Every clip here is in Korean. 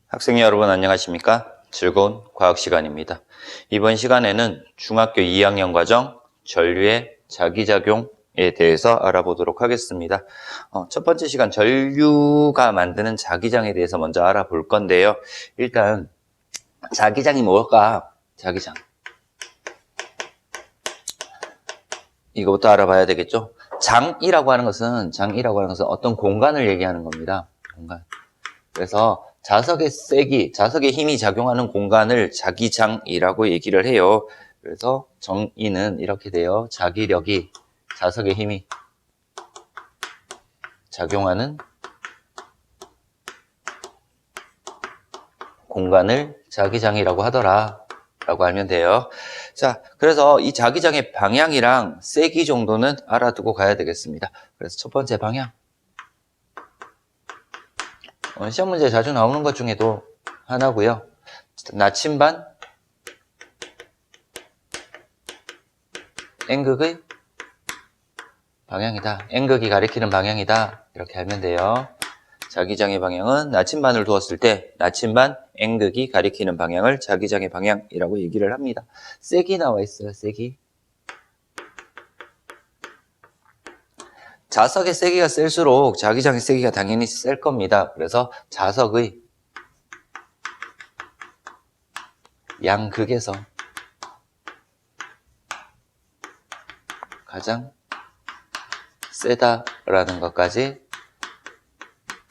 학생 여러분 안녕하십니까? 즐거운 과학 시간입니다. 이번 시간에는 중학교 2학년 과정 전류의 자기작용에 대해서 알아보도록 하겠습니다. 첫 번째 시간 전류가 만드는 자기장에 대해서 먼저 알아볼 건데요. 일단 자기장이 뭘까? 자기장. 이거부터 알아봐야 되겠죠? 장이라고 하는 것은 어떤 공간을 얘기하는 겁니다. 공간. 그래서 자석의 세기, 자석의 힘이 작용하는 공간을 자기장이라고 얘기를 해요. 그래서 정의는 이렇게 돼요. 자기력이 자석의 힘이 작용하는 공간을 자기장이라고 하더라 라고 알면 돼요. 자, 그래서 이 자기장의 방향이랑 세기 정도는 알아두고 가야 되겠습니다. 그래서 첫 번째 방향, 시험 문제 자주 나오는 것 중에도 하나고요. 나침반 N극의 방향이다. N극이 가리키는 방향이다. 이렇게 알면 돼요. 자기장의 방향은 나침반을 두었을 때 나침반 N극이 가리키는 방향을 자기장의 방향이라고 얘기를 합니다. 세기 나와 있어요. 세기. 자석의 세기가 셀수록 자기장의 세기가 당연히 셀 겁니다. 그래서 자석의 양극에서 가장 세다라는 것까지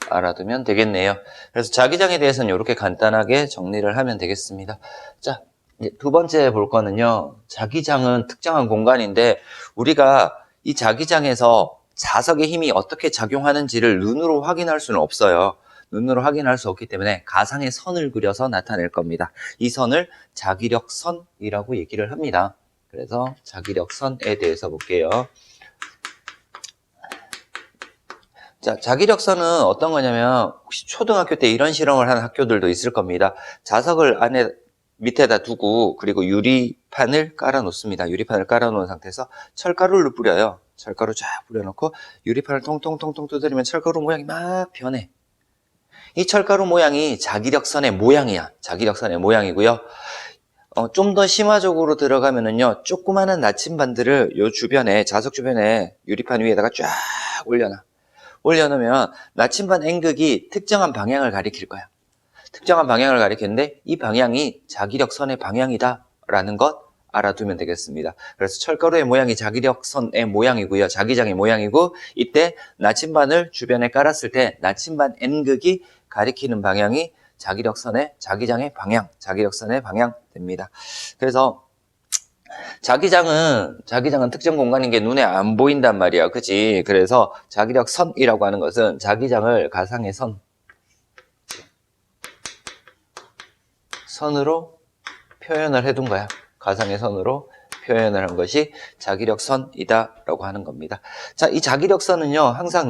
알아두면 되겠네요. 그래서 자기장에 대해서는 이렇게 간단하게 정리를 하면 되겠습니다. 자, 이제 두 번째 볼 거는요. 자기장은 특정한 공간인데 우리가 이 자기장에서 자석의 힘이 어떻게 작용하는지를 눈으로 확인할 수는 없어요. 눈으로 확인할 수 없기 때문에 가상의 선을 그려서 나타낼 겁니다. 이 선을 자기력선이라고 얘기를 합니다. 그래서 자기력선에 대해서 볼게요. 자, 자기력선은 어떤 거냐면 혹시 초등학교 때 이런 실험을 하는 학교들도 있을 겁니다. 자석을 안에 밑에다 두고 그리고 유리판을 깔아 놓습니다. 유리판을 깔아 놓은 상태에서 철가루를 뿌려요. 철가루 쫙 뿌려놓고 유리판을 통통통통 두드리면 철가루 모양이 막 변해. 이 철가루 모양이 자기력선의 모양이야. 자기력선의 모양이고요. 좀 더 심화적으로 들어가면은요, 조그마한 나침반들을 요 주변에, 자석 주변에 유리판 위에다가 쫙 올려놓으면 나침반 N극이 특정한 방향을 가리킬 거야. 특정한 방향을 가리키는데 이 방향이 자기력선의 방향이다 라는 것 알아두면 되겠습니다. 그래서 철가루의 모양이 자기력선의 모양이고요. 자기장의 모양이고 이때 나침반을 주변에 깔았을 때 나침반 N극이 가리키는 방향이 자기력선의 자기장의 방향, 자기력선의 방향 됩니다. 그래서 자기장은 특정 공간인 게 눈에 안 보인단 말이야. 그치? 그래서 자기력선이라고 하는 것은 자기장을 가상의 선으로 표현을 해둔 거야. 가상의 선으로 표현을 한 것이 자기력선이다 라고 하는 겁니다. 자, 이 자기력선은요, 항상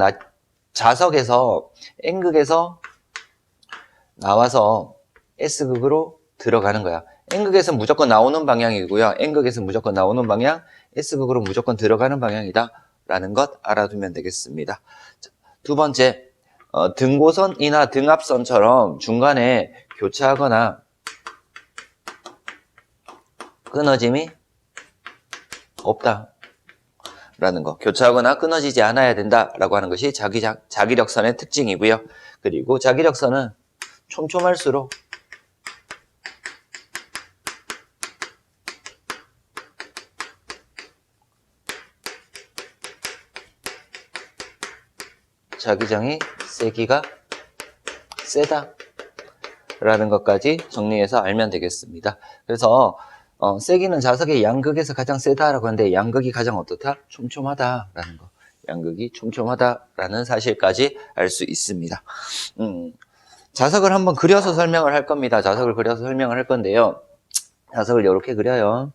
자석에서 N극에서 나와서 S극으로 들어가는 거야. N극에서 무조건 나오는 방향이고요. N극에서 무조건 나오는 방향, S극으로 무조건 들어가는 방향이다 라는 것 알아두면 되겠습니다. 자, 두 번째, 등고선이나 등압선처럼 중간에 교차하거나 끊어짐이 없다 라는 거. 교차하거나 끊어지지 않아야 된다 라고 하는 것이 자기력선의 특징이고요. 그리고 자기력선은 촘촘할수록 자기장의 세기가 세다 라는 것까지 정리해서 알면 되겠습니다. 그래서 세기는 자석의 양극에서 가장 세다라고 하는데 양극이 가장 어떻다? 촘촘하다라는 거. 양극이 촘촘하다라는 사실까지 알 수 있습니다. 자석을 한번 그려서 설명을 할 겁니다. 자석을 그려서 설명을 할 건데요. 자석을 이렇게 그려요.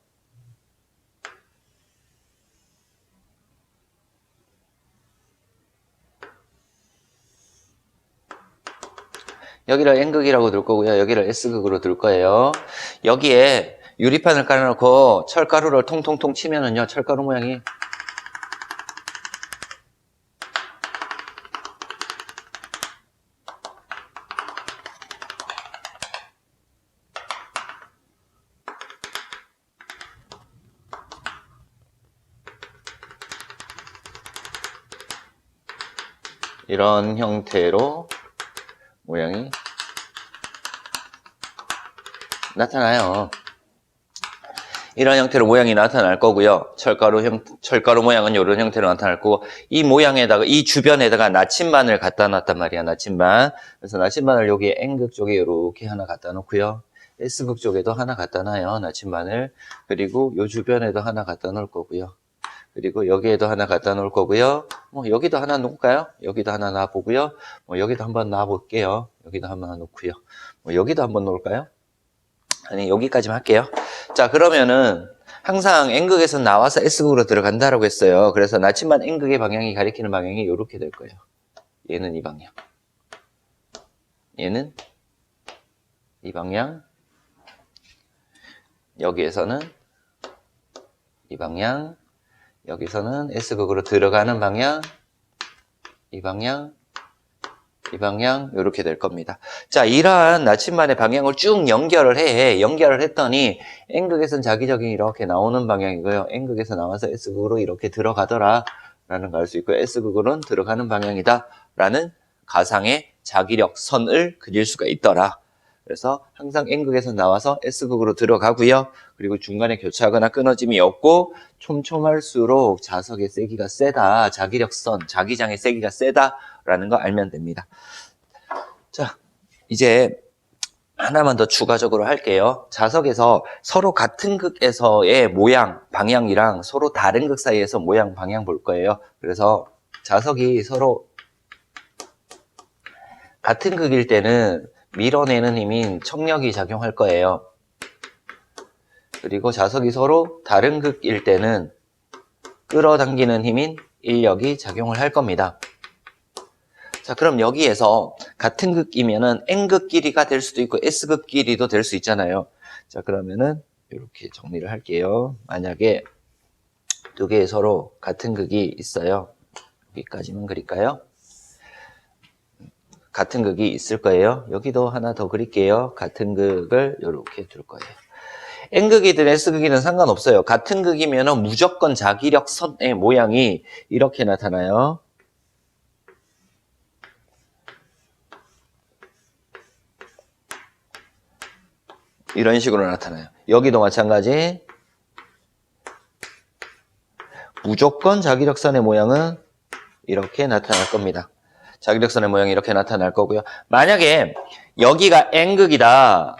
여기를 N극이라고 둘 거고요. 여기를 S극으로 둘 거예요. 여기에 유리판을 깔아놓고 철가루를 통통통 치면은요, 철가루 모양이 이런 형태로 모양이 나타나요. 이런 형태로 모양이 나타날 거고요. 철가루 모양은 이런 형태로 나타날 거고, 이 모양에다가, 이 주변에다가 나침반을 갖다 놨단 말이야, 나침반. 그래서 나침반을 여기 N극 쪽에 이렇게 하나 갖다 놓고요. S극 쪽에도 하나 갖다 놔요, 나침반을. 그리고 요 주변에도 하나 갖다 놓을 거고요. 그리고 여기에도 하나 갖다 놓을 거고요. 뭐 여기도 하나 놓을까요? 여기도 하나 놔보고요. 뭐 여기도 한번 놔볼게요. 여기도 한번 놓고요. 뭐 여기도 한번 놓을까요? 아니, 여기까지만 할게요. 자, 그러면은 항상 N극에서 나와서 S극으로 들어간다라고 했어요. 그래서 나침반 N극의 방향이 가리키는 방향이 이렇게 될 거예요. 얘는 이 방향. 얘는 이 방향. 여기에서는 이 방향. 여기서는 S극으로 들어가는 방향. 이 방향. 이 방향 이렇게 될 겁니다. 자, 이러한 나침반의 방향을 쭉 연결을 해. 연결을 했더니 N극에서는 자기적인 이렇게 나오는 방향이고요. N극에서 나와서 S극으로 이렇게 들어가더라 라는 걸 알 수 있고, S극으로는 들어가는 방향이다 라는 가상의 자기력 선을 그릴 수가 있더라. 그래서 항상 N극에서 나와서 S극으로 들어가고요. 그리고 중간에 교차하거나 끊어짐이 없고 촘촘할수록 자석의 세기가 세다. 자기력선, 자기장의 세기가 세다라는 거 알면 됩니다. 자, 이제 하나만 더 추가적으로 할게요. 자석에서 서로 같은 극에서의 모양, 방향이랑 서로 다른 극 사이에서 모양, 방향 볼 거예요. 그래서 자석이 서로 같은 극일 때는 밀어내는 힘인 척력이 작용할 거예요. 그리고 자석이 서로 다른 극일 때는 끌어당기는 힘인 인력이 작용을 할 겁니다. 자, 그럼 여기에서 같은 극이면은 N극 길이가 될 수도 있고 S극 길이도 될 수 있잖아요. 자, 그러면은 이렇게 정리를 할게요. 만약에 두 개의 서로 같은 극이 있어요. 여기까지만 그릴까요? 같은 극이 있을 거예요. 여기도 하나 더 그릴게요. 같은 극을 이렇게 둘 거예요. N극이든 S극이든 상관없어요. 같은 극이면 무조건 자기력선의 모양이 이렇게 나타나요. 이런 식으로 나타나요. 여기도 마찬가지. 무조건 자기력선의 모양은 이렇게 나타날 겁니다. 자기력선의 모양이 이렇게 나타날 거고요. 만약에 여기가 N극이다,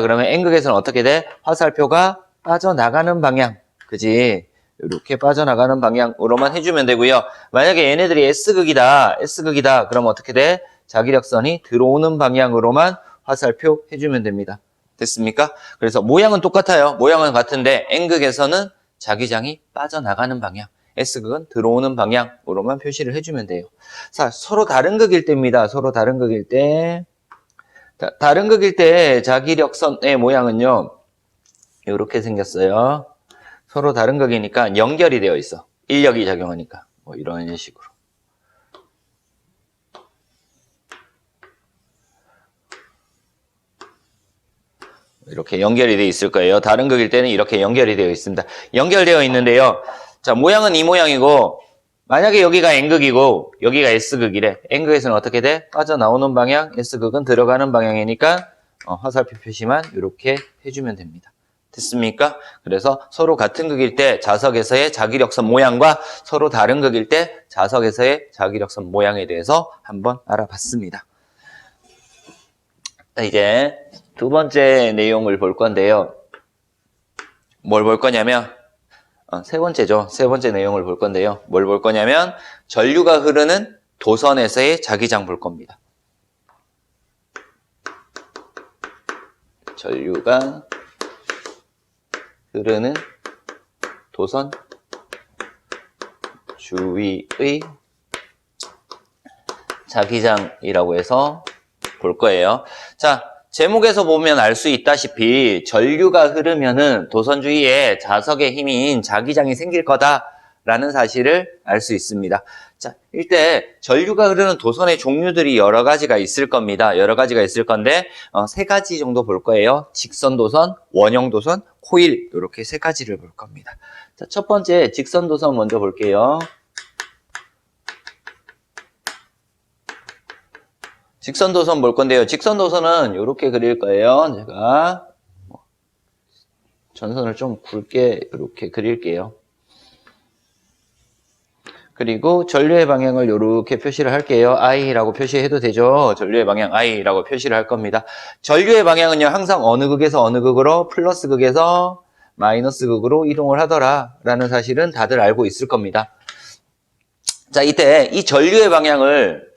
그러면 N극에서는 어떻게 돼? 화살표가 빠져나가는 방향, 그지? 이렇게 빠져나가는 방향으로만 해주면 되고요. 만약에 얘네들이 S극이다, 그러면 어떻게 돼? 자기력선이 들어오는 방향으로만 화살표 해주면 됩니다. 됐습니까? 그래서 모양은 똑같아요. 모양은 같은데 N극에서는 자기장이 빠져나가는 방향, S극은 들어오는 방향으로만 표시를 해주면 돼요. 자, 서로 다른 극일 때입니다. 서로 다른 극일 때. 다른 극일 때 자기력선의 모양은요, 이렇게 생겼어요. 서로 다른 극이니까 연결이 되어 있어. 인력이 작용하니까. 뭐 이런 식으로. 이렇게 연결이 되어 있을 거예요. 다른 극일 때는 이렇게 연결이 되어 있습니다. 연결되어 있는데요. 자, 모양은 이 모양이고, 만약에 여기가 N극이고 여기가 S극이래. N극에서는 어떻게 돼? 빠져나오는 방향, S극은 들어가는 방향이니까 화살표 표시만 이렇게 해주면 됩니다. 됐습니까? 그래서 서로 같은 극일 때 자석에서의 자기력선 모양과 서로 다른 극일 때 자석에서의 자기력선 모양에 대해서 한번 알아봤습니다. 이제 두 번째 내용을 볼 건데요. 뭘 볼 거냐면 세 번째죠. 세 번째 내용을 볼 건데요. 뭘 볼 거냐면 전류가 흐르는 도선에서의 자기장 볼 겁니다. 전류가 흐르는 도선 주위의 자기장이라고 해서 볼 거예요. 자, 제목에서 보면 알 수 있다시피 전류가 흐르면은 도선 주위에 자석의 힘인 자기장이 생길 거다라는 사실을 알 수 있습니다. 자, 일단 전류가 흐르는 도선의 종류들이 여러 가지가 있을 겁니다. 여러 가지가 있을 건데 세 가지 정도 볼 거예요. 직선 도선, 원형 도선, 코일 이렇게 세 가지를 볼 겁니다. 자, 첫 번째 직선 도선 먼저 볼게요. 직선도선 볼 건데요. 직선도선은 이렇게 그릴 거예요. 제가 전선을 좀 굵게 이렇게 그릴게요. 그리고 전류의 방향을 이렇게 표시를 할게요. I라고 표시해도 되죠. 전류의 방향 I라고 표시를 할 겁니다. 전류의 방향은요, 항상 어느 극에서 어느 극으로, 플러스 극에서 마이너스 극으로 이동을 하더라라는 사실은 다들 알고 있을 겁니다. 자, 이때 이 전류의 방향을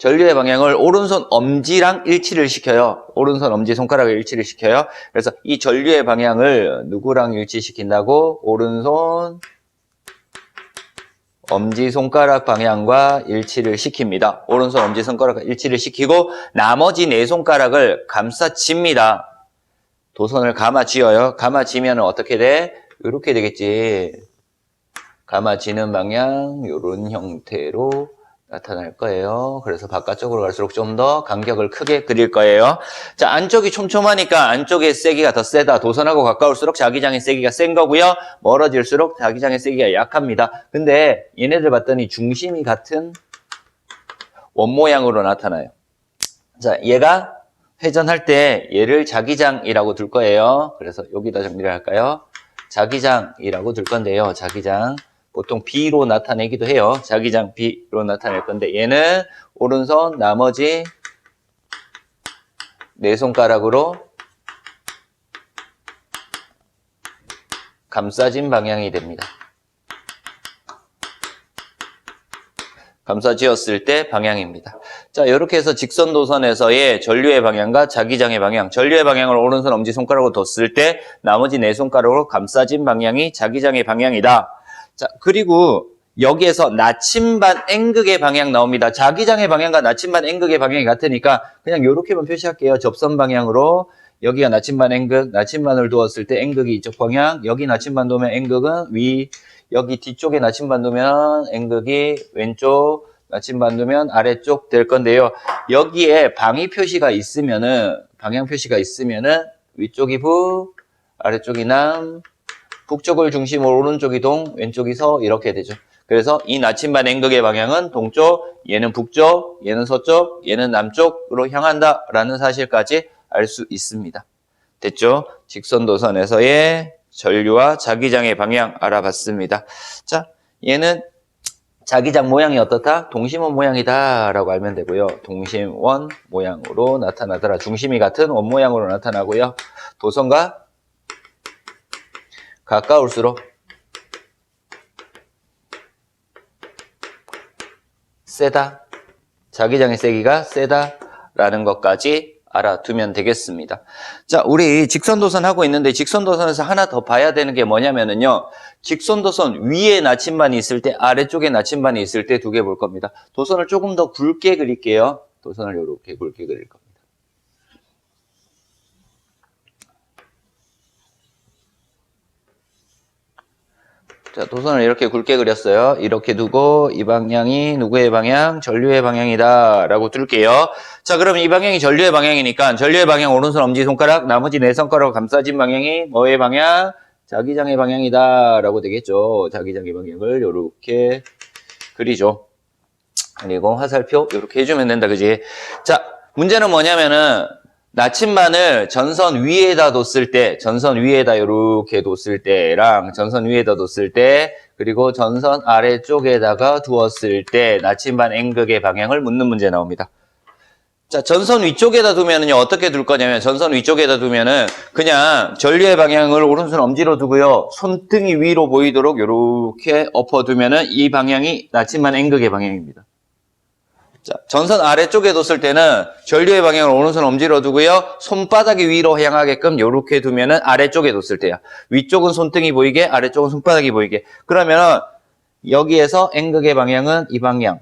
오른손 엄지랑 일치를 시켜요. 오른손 엄지 손가락을 일치를 시켜요. 그래서 이 전류의 방향을 누구랑 일치시킨다고? 오른손 엄지손가락 방향과 일치를 시킵니다. 오른손 엄지손가락과 일치를 시키고 나머지 네 손가락을 감싸칩니다. 도선을 감아쥐어요. 감아쥐면 어떻게 돼? 이렇게 되겠지. 감아지는 방향 이런 형태로 나타날 거예요. 그래서 바깥쪽으로 갈수록 좀 더 간격을 크게 그릴 거예요. 자, 안쪽이 촘촘하니까 안쪽의 세기가 더 세다. 도선하고 가까울수록 자기장의 세기가 센 거고요. 멀어질수록 자기장의 세기가 약합니다. 근데 얘네들 봤더니 중심이 같은 원 모양으로 나타나요. 자, 얘가 회전할 때 얘를 자기장이라고 둘 거예요. 그래서 여기다 정리를 할까요? 자기장이라고 둘 건데요. 자기장. 보통 B로 나타내기도 해요. 자기장 B로 나타낼 건데 얘는 오른손 나머지 네 손가락으로 감싸진 방향이 됩니다. 감싸지었을 때 방향입니다. 자, 이렇게 해서 직선도선에서의 전류의 방향과 자기장의 방향, 전류의 방향을 오른손 엄지손가락으로 뒀을 때 나머지 네 손가락으로 감싸진 방향이 자기장의 방향이다. 자, 그리고 여기에서 나침반 N극의 방향 나옵니다. 자기장의 방향과 나침반 N극의 방향이 같으니까 그냥 이렇게만 표시할게요. 접선 방향으로 여기가 나침반 N극, 나침반을 두었을 때 N극이 이쪽 방향, 여기 나침반 두면 N극은 위, 여기 뒤쪽에 나침반 두면 N극이 왼쪽, 나침반 두면 아래쪽 될 건데요. 여기에 방위 표시가 있으면은, 방향 표시가 있으면은 위쪽이 북, 아래쪽이 남, 북쪽을 중심으로 오른쪽이 동, 왼쪽이 서 이렇게 되죠. 그래서 이 나침반 N극의 방향은 동쪽, 얘는 북쪽, 얘는 서쪽, 얘는 남쪽으로 향한다라는 사실까지 알 수 있습니다. 됐죠? 직선도선에서의 전류와 자기장의 방향 알아봤습니다. 자, 얘는 자기장 모양이 어떻다? 동심원 모양이다 라고 알면 되고요. 동심원 모양으로 나타나더라. 중심이 같은 원 모양으로 나타나고요. 도선과 가까울수록 세다. 자기장의 세기가 세다라는 것까지 알아두면 되겠습니다. 자, 우리 직선도선 하고 있는데 직선도선에서 하나 더 봐야 되는 게 뭐냐면은요. 직선도선 위에 나침반이 있을 때 아래쪽에 나침반이 있을 때 두 개 볼 겁니다. 도선을 조금 더 굵게 그릴게요. 도선을 이렇게 굵게 그릴 겁니다. 자, 도선을 이렇게 굵게 그렸어요. 이렇게 두고 이 방향이 누구의 방향? 전류의 방향이다 라고 둘게요. 자, 그럼 이 방향이 전류의 방향이니까 전류의 방향 오른손 엄지손가락 나머지 네 손가락으로 감싸진 방향이 뭐의 방향? 자기장의 방향이다 라고 되겠죠. 자기장의 방향을 이렇게 그리죠. 그리고 화살표 이렇게 해주면 된다. 그지? 자, 문제는 뭐냐면은 나침반을 전선 위에다 뒀을 때, 전선 위에다 이렇게 뒀을 때랑 전선 위에다 뒀을 때, 그리고 전선 아래쪽에다가 두었을 때 나침반 N극의 방향을 묻는 문제 나옵니다. 자, 전선 위쪽에다 두면은요, 어떻게 둘 거냐면, 전선 위쪽에다 두면은 그냥 전류의 방향을 오른손 엄지로 두고요, 손등이 위로 보이도록 이렇게 엎어두면은 이 방향이 나침반 N극의 방향입니다. 자, 전선 아래쪽에 뒀을 때는 전류의 방향을 오른손 엄지로 두고요. 손바닥이 위로 향하게끔 이렇게 두면은 아래쪽에 뒀을 때야. 위쪽은 손등이 보이게, 아래쪽은 손바닥이 보이게. 그러면은 여기에서 N극의 방향은 이 방향.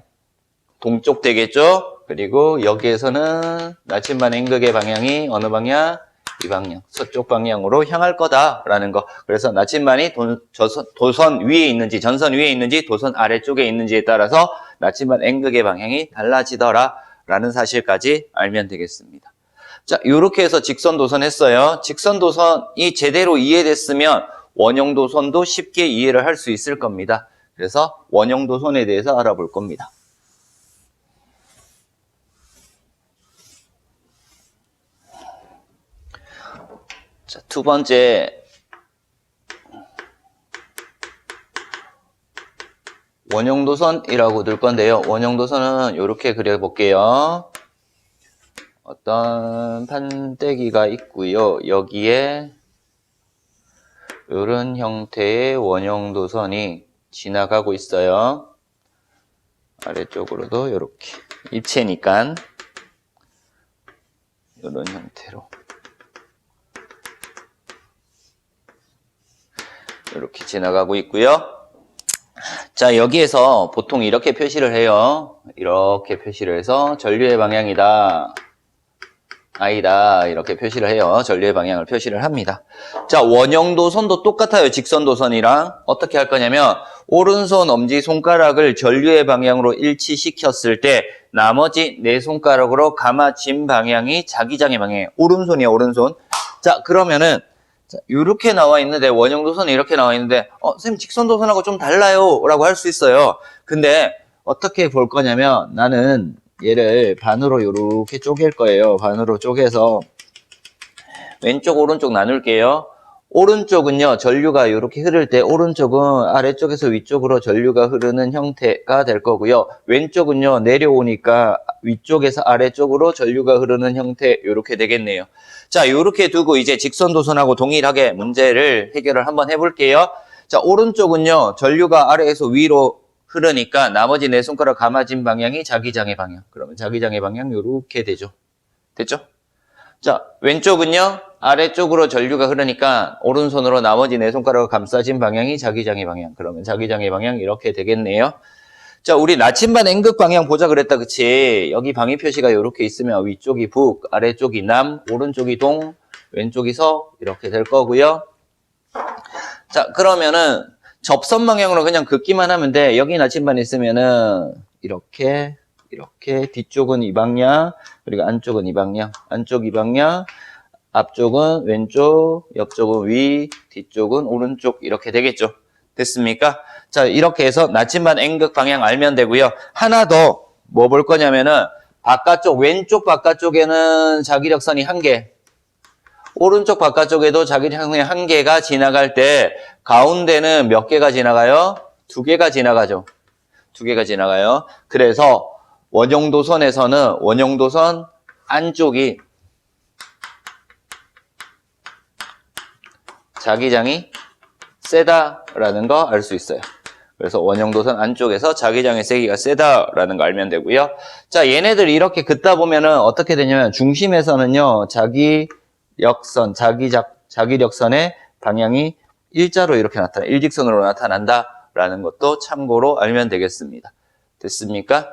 동쪽 되겠죠? 그리고 여기에서는 나침반 N극의 방향이 어느 방향? 이 방향. 서쪽 방향으로 향할 거다라는 거. 그래서 나침반이 도선 위에 있는지, 전선 위에 있는지, 도선 아래쪽에 있는지에 따라서 나침반 N극의 방향이 달라지더라 라는 사실까지 알면 되겠습니다. 자, 이렇게 해서 직선도선 했어요. 직선도선이 제대로 이해됐으면 원형도선도 쉽게 이해를 할 수 있을 겁니다. 그래서 원형도선에 대해서 알아볼 겁니다. 자, 두 번째. 원형도선이라고 둘 건데요. 원형도선은 이렇게 그려볼게요. 어떤 판때기가 있고요. 여기에 이런 형태의 원형도선이 지나가고 있어요. 아래쪽으로도 이렇게 입체니까 이런 형태로 이렇게 지나가고 있고요. 자, 여기에서 보통 이렇게 표시를 해요. 이렇게 표시를 해서 전류의 방향이다. I다. 이렇게 표시를 해요. 전류의 방향을 표시를 합니다. 자, 원형도선도 똑같아요. 직선도선이랑. 어떻게 할 거냐면 오른손 엄지손가락을 전류의 방향으로 일치시켰을 때 나머지 네 손가락으로 감아진 방향이 자기장의 방향이에요. 오른손이에요. 오른손. 자, 그러면은 자, 이렇게 나와 있는데 원형도선이 이렇게 나와 있는데 선생님 직선도선하고 좀 달라요 라고 할 수 있어요. 근데 어떻게 볼 거냐면 나는 얘를 반으로 이렇게 쪼갤 거예요. 반으로 쪼개서 왼쪽 오른쪽 나눌게요. 오른쪽은요 전류가 이렇게 흐를 때 오른쪽은 아래쪽에서 위쪽으로 전류가 흐르는 형태가 될 거고요. 왼쪽은요 내려오니까 위쪽에서 아래쪽으로 전류가 흐르는 형태 이렇게 되겠네요. 자, 이렇게 두고 이제 직선도선하고 동일하게 문제를 해결을 한번 해볼게요. 자, 오른쪽은요 전류가 아래에서 위로 흐르니까 나머지 네 손가락 감아진 방향이 자기장의 방향. 그러면 자기장의 방향 이렇게 되죠. 됐죠? 자, 왼쪽은요 아래쪽으로 전류가 흐르니까 오른손으로 나머지 네 손가락을 감싸진 방향이 자기장의 방향. 그러면 자기장의 방향 이렇게 되겠네요. 자, 우리 나침반 N극 방향 보자 그랬다, 그치? 여기 방위 표시가 이렇게 있으면 위쪽이 북, 아래쪽이 남, 오른쪽이 동, 왼쪽이 서 이렇게 될 거고요. 자, 그러면은 접선 방향으로 그냥 긋기만 하면 돼. 여기 나침반 있으면은 이렇게 뒤쪽은 이 방향, 그리고 안쪽은 이 방향, 안쪽 이 방향, 앞쪽은 왼쪽, 옆쪽은 위, 뒤쪽은 오른쪽 이렇게 되겠죠. 됐습니까? 자, 이렇게 해서 나침반 N극 방향 알면 되고요. 하나 더 뭐 볼 거냐면은 바깥쪽, 왼쪽 바깥쪽에는 자기력선이 한 개, 오른쪽 바깥쪽에도 자기력선이 한 개가 지나갈 때 가운데는 몇 개가 지나가요? 두 개가 지나가죠. 두 개가 지나가요. 그래서 원형도선에서는 원형도선 안쪽이 자기장이 세다라는 거 알 수 있어요. 그래서 원형도선 안쪽에서 자기장의 세기가 세다라는 거 알면 되고요. 자, 얘네들 이렇게 긋다 보면은 어떻게 되냐면 중심에서는요 자기력선, 자기력선의 방향이 일자로 이렇게 나타나, 일직선으로 나타난다라는 것도 참고로 알면 되겠습니다. 됐습니까?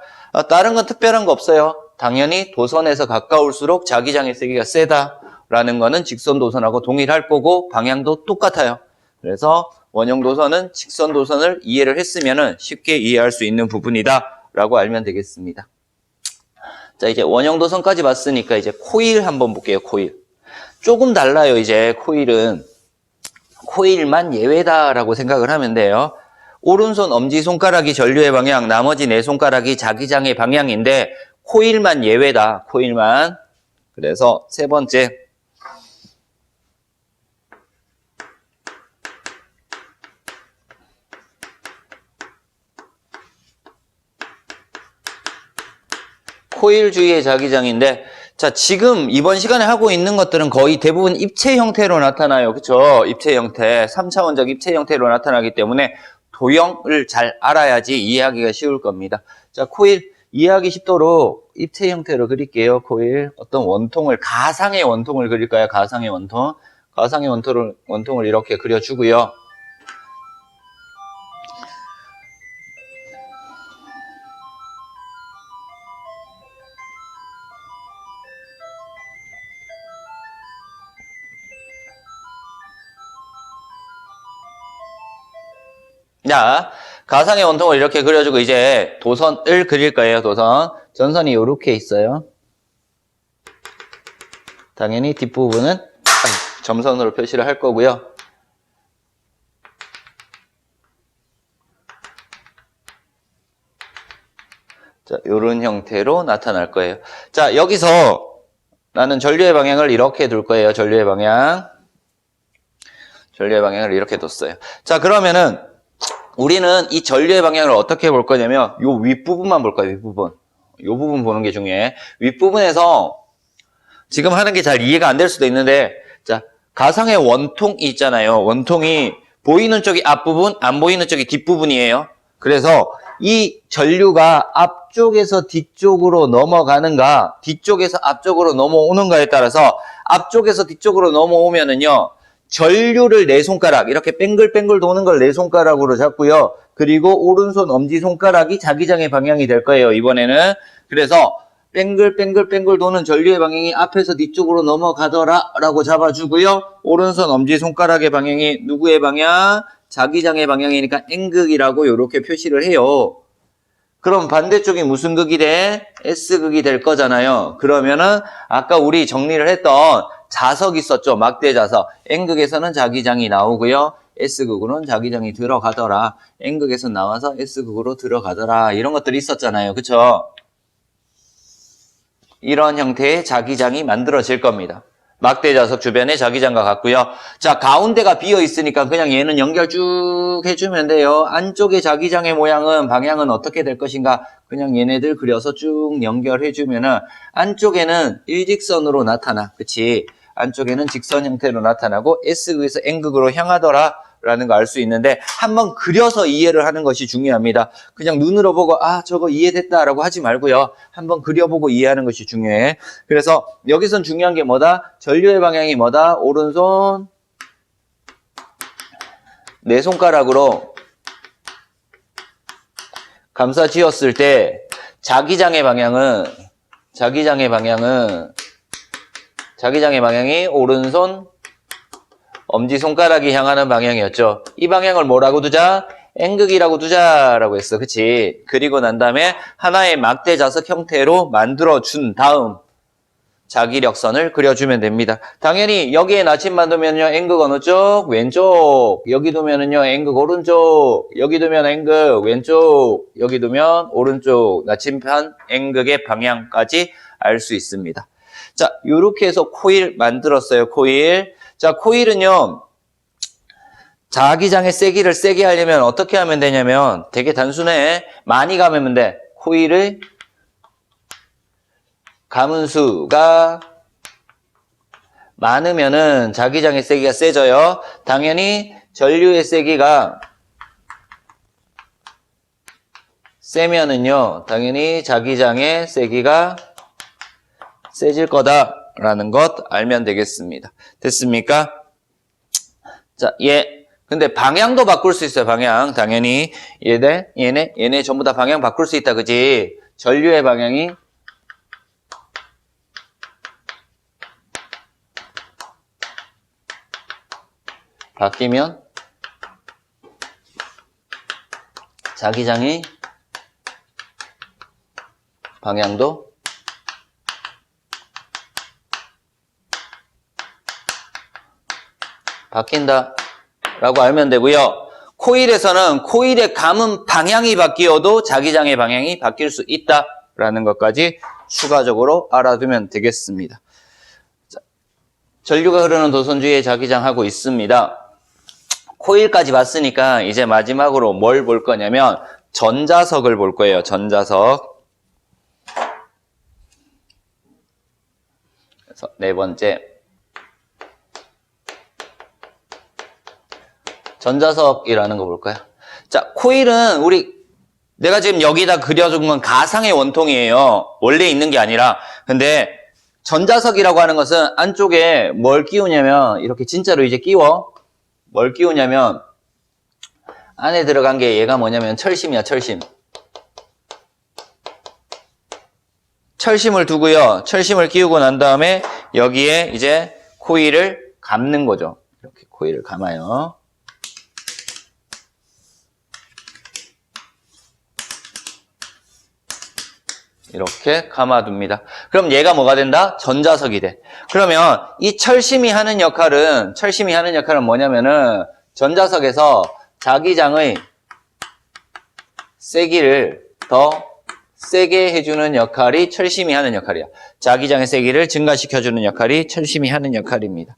다른 건 특별한 거 없어요. 당연히 도선에서 가까울수록 자기장의 세기가 세다라는 거는 직선도선하고 동일할 거고 방향도 똑같아요. 그래서 원형도선은 직선도선을 이해를 했으면 쉽게 이해할 수 있는 부분이다 라고 알면 되겠습니다. 자, 이제 원형도선까지 봤으니까 이제 코일 한번 볼게요. 코일. 조금 달라요. 이제 코일만 예외다라고 생각을 하면 돼요. 오른손 엄지손가락이 전류의 방향, 나머지 네 손가락이 자기장의 방향인데 코일만 예외다. 코일만. 그래서 세 번째. 코일 주위의 자기장인데, 자, 지금 이번 시간에 하고 있는 것들은 거의 대부분 입체 형태로 나타나요. 그쵸? 입체 형태, 3차원적 입체 형태로 나타나기 때문에 도형을 잘 알아야지 이해하기가 쉬울 겁니다. 자, 코일 이해하기 쉽도록 입체 형태로 그릴게요. 코일. 어떤 원통을, 가상의 원통을 그릴까요? 가상의 원통. 가상의 원통을 이렇게 그려주고요. 자, 가상의 원통을 이렇게 그려주고 이제 도선을 그릴 거예요. 도선. 전선이 이렇게 있어요. 당연히 뒷부분은 점선으로 표시를 할 거고요. 자, 이런 형태로 나타날 거예요. 자, 여기서 나는 전류의 방향을 이렇게 둘 거예요. 전류의 방향. 전류의 방향을 이렇게 뒀어요. 자, 그러면은 우리는 이 전류의 방향을 어떻게 볼 거냐면 요 윗부분만 볼 거예요. 윗부분. 요 부분 보는 게 중요해. 윗부분에서 지금 하는 게 잘 이해가 안 될 수도 있는데, 자, 가상의 원통이 있잖아요. 원통이 보이는 쪽이 앞부분, 안 보이는 쪽이 뒷부분이에요. 그래서 이 전류가 앞쪽에서 뒤쪽으로 넘어가는가, 뒤쪽에서 앞쪽으로 넘어오는가에 따라서 앞쪽에서 뒤쪽으로 넘어오면은요, 전류를 네 손가락, 이렇게 뱅글뱅글 도는 걸 네 손가락으로 잡고요. 그리고 오른손 엄지손가락이 자기장의 방향이 될 거예요, 이번에는. 그래서 뱅글뱅글뱅글 도는 전류의 방향이 앞에서 뒤쪽으로 넘어가더라 라고 잡아주고요. 오른손 엄지손가락의 방향이 누구의 방향? 자기장의 방향이니까 N극이라고 이렇게 표시를 해요. 그럼 반대쪽이 무슨 극이 돼? S극이 될 거잖아요. 그러면은 아까 우리 정리를 했던 자석 있었죠. 막대 자석. N극에서는 자기장이 나오고요. S극으로는 자기장이 들어가더라. N극에서 나와서 S극으로 들어가더라. 이런 것들이 있었잖아요. 그쵸? 이런 형태의 자기장이 만들어질 겁니다. 막대 자석 주변에 자기장과 같고요. 자, 가운데가 비어 있으니까 그냥 얘는 연결 쭉 해주면 돼요. 안쪽의 자기장의 모양은 방향은 어떻게 될 것인가? 그냥 얘네들 그려서 쭉 연결해주면은 안쪽에는 일직선으로 나타나. 그치? 안쪽에는 직선 형태로 나타나고 S극에서 N극으로 향하더라 라는 거 알 수 있는데 한번 그려서 이해를 하는 것이 중요합니다. 그냥 눈으로 보고 아 저거 이해됐다 라고 하지 말고요. 한번 그려보고 이해하는 것이 중요해. 그래서 여기선 중요한 게 뭐다? 전류의 방향이 뭐다? 오른손 네 손가락으로 감싸쥐었을 때 자기장의 방향이 오른손 엄지손가락이 향하는 방향이었죠. 이 방향을 뭐라고 두자? N극이라고 두자라고 했어. 그치? 그리고 난 다음에 하나의 막대 자석 형태로 만들어준 다음 자기력선을 그려주면 됩니다. 당연히 여기에 나침반 두면요. N극 어느 쪽? 왼쪽. 여기 두면은요. N극 오른쪽. 여기 두면 N극 왼쪽. 여기 두면 오른쪽. 나침반 N극의 방향까지 알 수 있습니다. 자, 요렇게 해서 코일 만들었어요. 코일. 자, 코일은요, 자기장의 세기를 세게 하려면 어떻게 하면 되냐면 되게 단순해. 많이 감으면 돼. 코일을 감은 수가 많으면은 자기장의 세기가 세져요. 당연히 전류의 세기가 세면은요, 당연히 자기장의 세기가 세질 거다라는 것 알면 되겠습니다. 됐습니까? 자, 근데 방향도 바꿀 수 있어요, 방향. 당연히. 얘네 전부 다 방향 바꿀 수 있다, 그지? 전류의 방향이 바뀌면 자기장의 방향도 바뀐다 라고 알면 되고요. 코일에서는 코일의 감은 방향이 바뀌어도 자기장의 방향이 바뀔 수 있다 라는 것까지 추가적으로 알아두면 되겠습니다. 자, 전류가 흐르는 도선주의 자기장하고 있습니다. 코일까지 봤으니까 이제 마지막으로 뭘 볼 거냐면 전자석을 볼 거예요. 전자석. 그래서 네 번째 전자석이라는 거 볼까요? 자, 코일은 내가 지금 여기다 그려준 건 가상의 원통이에요. 원래 있는 게 아니라. 근데 전자석이라고 하는 것은 안쪽에 뭘 끼우냐면 이렇게 진짜로 이제 끼워. 뭘 끼우냐면 안에 들어간 게 얘가 뭐냐면 철심이야, 철심. 철심을 두고요. 철심을 끼우고 난 다음에 여기에 이제 코일을 감는 거죠. 이렇게 코일을 감아요. 이렇게 감아둡니다. 그럼 얘가 뭐가 된다? 전자석이 돼. 그러면 이 철심이 하는 역할은 뭐냐면은 전자석에서 자기장의 세기를 더 세게 해주는 역할이 철심이 하는 역할이야. 자기장의 세기를 증가시켜주는 역할이 철심이 하는 역할입니다.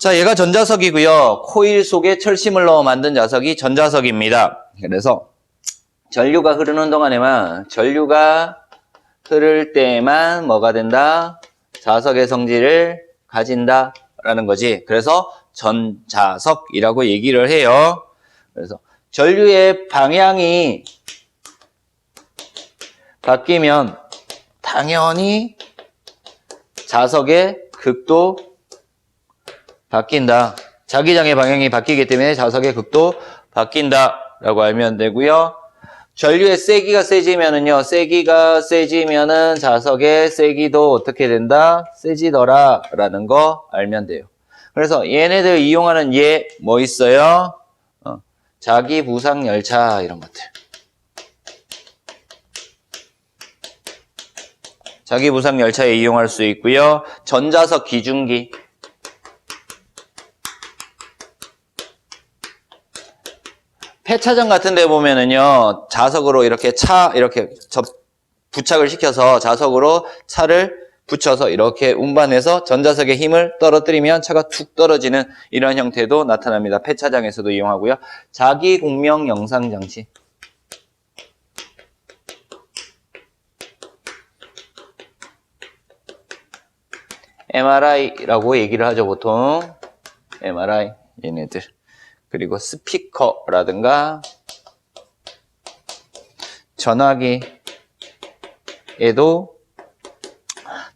자, 얘가 전자석이고요. 코일 속에 철심을 넣어 만든 자석이 전자석입니다. 그래서 전류가 흐르는 동안에만, 전류가 흐를 때만 뭐가 된다? 자석의 성질을 가진다라는 거지. 그래서 전자석이라고 얘기를 해요. 그래서 전류의 방향이 바뀌면 당연히 자석의 극도 바뀐다. 자기장의 방향이 바뀌기 때문에 자석의 극도 바뀐다라고 알면 되고요. 전류의 세기가 세지면은요, 세기가 세지면은 자석의 세기도 어떻게 된다? 세지더라라는 거 알면 돼요. 그래서 얘네들 이용하는 얘 뭐 있어요? 자기 부상 열차 이런 것들. 자기 부상 열차에 이용할 수 있고요. 전자석 기중기. 폐차장 같은 데 보면은요, 자석으로 이렇게 부착을 시켜서 자석으로 차를 붙여서 이렇게 운반해서 전자석의 힘을 떨어뜨리면 차가 툭 떨어지는 이런 형태도 나타납니다. 폐차장에서도 이용하고요. 자기 공명 영상 장치. MRI라고 얘기를 하죠, 보통. MRI, 얘네들. 그리고 스피커라든가 전화기에도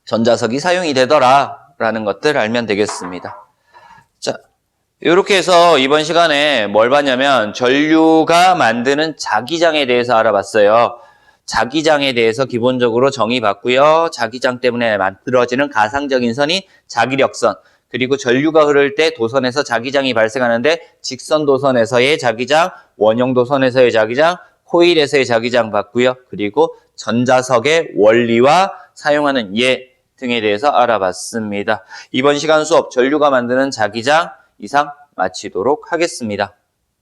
전자석이 사용이 되더라라는 것들 알면 되겠습니다. 자, 이렇게 해서 이번 시간에 뭘 봤냐면 전류가 만드는 자기장에 대해서 알아봤어요. 자기장에 대해서 기본적으로 정의받고요. 자기장 때문에 만들어지는 가상적인 선이 자기력선. 그리고 전류가 흐를 때 도선에서 자기장이 발생하는데 직선 도선에서의 자기장, 원형 도선에서의 자기장, 코일에서의 자기장 봤고요. 그리고 전자석의 원리와 사용하는 예 등에 대해서 알아봤습니다. 이번 시간 수업 전류가 만드는 자기장 이상 마치도록 하겠습니다.